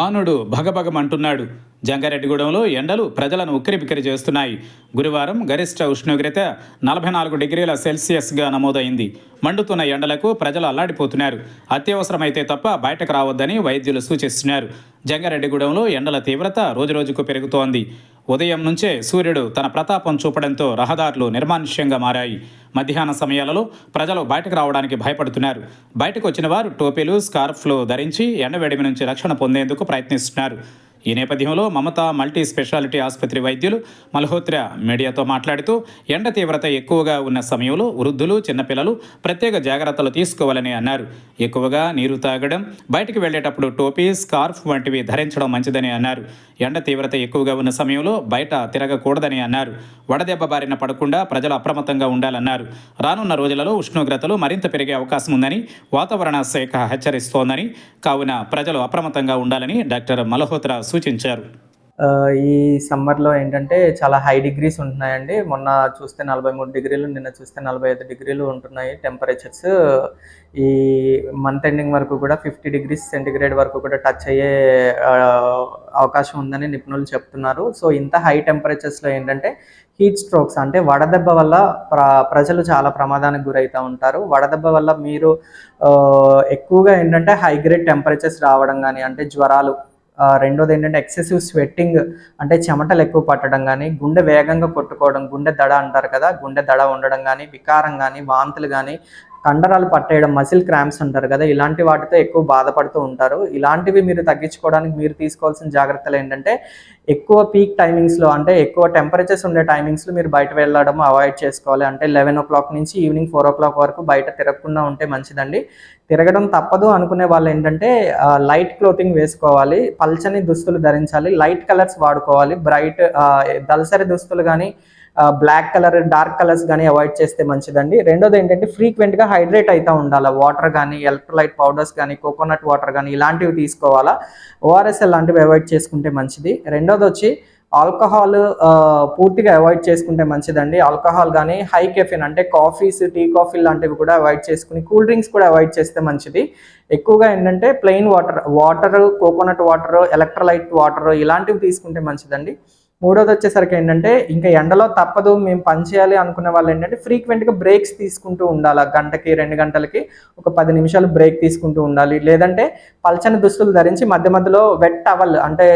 భానుడు భగభగమంటున్నాడు. జంగారెడ్డిగూడెంలో ఎండలు ప్రజలను ఉక్కిరిబిక్కిరి చేస్తున్నాయి. గురువారం గరిష్ట ఉష్ణోగ్రత 44 డిగ్రీల సెల్సియస్గా నమోదైంది. మండుతున్న ఎండలకు ప్రజలు అల్లాడిపోతున్నారు. అత్యవసరమైతే తప్ప బయటకు రావద్దని వైద్యులు సూచిస్తున్నారు. జంగారెడ్డిగూడెంలో ఎండల తీవ్రత రోజురోజుకు పెరుగుతోంది. ఉదయం నుంచే సూర్యుడు తన ప్రతాపం చూపడంతో రహదారులు నిర్మానుష్యంగా మారాయి. మధ్యాహ్న సమయాలలో ప్రజలు బయటకు రావడానికి భయపడుతున్నారు. బయటకు వచ్చిన వారు టోపీలు, స్కార్ఫ్లు ధరించి ఎండవేడిమి నుంచి రక్షణ పొందేందుకు ప్రయత్నిస్తున్నారు. ఈ నేపథ్యంలో మమతా మల్టీ స్పెషాలిటీ ఆసుపత్రి వైద్యులు మల్హోత్రా మీడియాతో మాట్లాడుతూ ఎండ తీవ్రత ఎక్కువగా ఉన్న సమయంలో వృద్ధులు, చిన్నపిల్లలు ప్రత్యేక జాగ్రత్తలు తీసుకోవాలని అన్నారు. ఎక్కువగా నీరు తాగడం, బయటికి వెళ్లేటప్పుడు టోపీ, స్కార్ఫ్ వంటివి ధరించడం మంచిదని అన్నారు. ఎండ తీవ్రత ఎక్కువగా ఉన్న సమయంలో బయట తిరగకూడదని అన్నారు. వడదెబ్బ బారిన పడకుండా ప్రజలు అప్రమత్తంగా ఉండాలన్నారు. రానున్న రోజులలో ఉష్ణోగ్రతలు మరింత పెరిగే అవకాశం ఉందని వాతావరణ శాఖ హెచ్చరిస్తోందని, కావున ప్రజలు అప్రమత్తంగా ఉండాలని డాక్టర్ మల్హోత్రా సూచించారు. ఈ సమ్మర్లో ఏంటంటే చాలా హై డిగ్రీస్ ఉంటున్నాయండి. మొన్న చూస్తే 43 డిగ్రీలు, నిన్న చూస్తే 45 డిగ్రీలు ఉంటున్నాయి టెంపరేచర్స్. ఈ మంత్ ఎండింగ్ వరకు కూడా 50 డిగ్రీస్ సెంటిగ్రేడ్ వరకు కూడా టచ్ అయ్యే అవకాశం ఉందని నిపుణులు చెప్తున్నారు. సో ఇంత హై టెంపరేచర్స్లో ఏంటంటే హీట్ స్ట్రోక్స్ అంటే వడదెబ్బ వల్ల ప్రజలు చాలా ప్రమాదానికి గురవుతూ ఉంటారు. వడదెబ్బ వల్ల మీరు ఎక్కువగా ఏంటంటే హై గ్రేడ్ టెంపరేచర్స్ రావడం కానీ, అంటే జ్వరాలు, రెండోది ఏంటంటే ఎక్సెసివ్ స్వెట్టింగ్ అంటే చెమటలు ఎక్కువ పట్టడం కానీ, గుండె వేగంగా కొట్టుకోవడం, గుండె దడ అంటారు కదా, గుండె దడ ఉండడం కానీ, వికారం కానీ, వాంతులు కానీ, కండరాలు పట్టేయడం, మసిల్ క్రాంప్స్ అంటారు కదా, ఇలాంటి వాటితో ఎక్కువ బాధపడుతూ ఉంటారు. ఇలాంటివి మీరు తగ్గించుకోవడానికి మీరు తీసుకోవాల్సిన జాగ్రత్తలు ఏంటంటే ఎక్కువ పీక్ టైమింగ్స్లో అంటే ఎక్కువ టెంపరేచర్స్ ఉండే టైమింగ్స్లో మీరు బయట వెళ్ళడం అవాయిడ్ చేసుకోవాలి. అంటే 11 o'clock నుంచి ఈవినింగ్ 4 o'clock వరకు బయట తిరగకుండా ఉంటే మంచిదండి. తిరగడం తప్పదు అనుకునే వాళ్ళు ఏంటంటే లైట్ క్లోతింగ్ వేసుకోవాలి, పల్చని దుస్తులు ధరించాలి, లైట్ కలర్స్ వాడుకోవాలి. బ్రైట్ దళసరి దుస్తులు కానీ, బ్లాక్ కలర్, డార్క్ కలర్స్ కానీ అవాయిడ్ చేస్తే మంచిదండి. రెండోది ఏంటంటే ఫ్రీక్వెంట్గా హైడ్రేట్ అవుతూ ఉండాలి. వాటర్ కానీ, ఎలక్ట్రోలైట్ పౌడర్స్ కానీ, కోకోనట్ వాటర్ కానీ ఇలాంటివి తీసుకోవాలా. ఓఆర్ఎస్ లాంటివి అవాయిడ్ చేసుకుంటే మంచిది. రెండోది వచ్చి ఆల్కహాల్ పూర్తిగా అవాయిడ్ చేసుకుంటే మంచిదండి. ఆల్కహాల్ కానీ, హై కెఫిన్ అంటే కాఫీస్, టీ కాఫీ లాంటివి కూడా అవాయిడ్ చేసుకుని, కూల్ డ్రింక్స్ కూడా అవాయిడ్ చేస్తే మంచిది. ఎక్కువగా ఏంటంటే plain water, coconut water, electrolyte water ఇలాంటివి తీసుకుంటే మంచిదండి. మూడోది వచ్చేసరికి ఏంటంటే ఇంకా ఎండలో తప్పదు మేము పని చేయాలి అనుకునే వాళ్ళు ఏంటంటే ఫ్రీక్వెంట్గా బ్రేక్స్ తీసుకుంటూ ఉండాలి. గంటకి 2 గంటలకి ఒక 10 నిమిషాలు బ్రేక్ తీసుకుంటూ ఉండాలి. లేదంటే పల్చని దుస్తులు ధరించి మధ్య మధ్యలో వెట్ టవల్ అంటే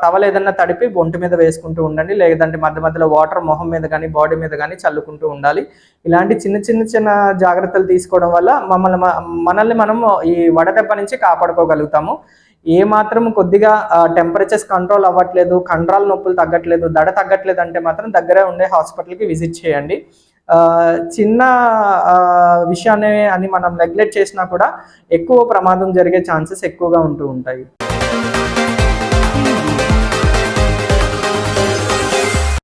టవల్ ఏదన్నా తడిపి ఒంటి మీద వేసుకుంటూ ఉండండి. లేదంటే మధ్య మధ్యలో వాటర్ మొహం మీద కానీ, బాడీ మీద కానీ చల్లుకుంటూ ఉండాలి. ఇలాంటి చిన్న జాగ్రత్తలు తీసుకోవడం వల్ల మనల్ని మనం ఈ వడదెబ్బ నుంచి కాపాడుకోగలుగుతాము. ఏ మాత్రం కొద్దిగా టెంపరేచర్స్ కంట్రోల్ అవ్వట్లేదు, కండరాల నొప్పులు తగ్గట్లేదు, దడ తగ్గట్లేదు అంటే మాత్రం దగ్గరే ఉండే హాస్పిటల్కి విజిట్ చేయండి. చిన్న విషయాన్ని అని మనం నెగ్లెక్ట్ చేసినా కూడా ఎక్కువ ప్రమాదం జరిగే ఛాన్సెస్ ఎక్కువగా ఉంటూ ఉంటాయి.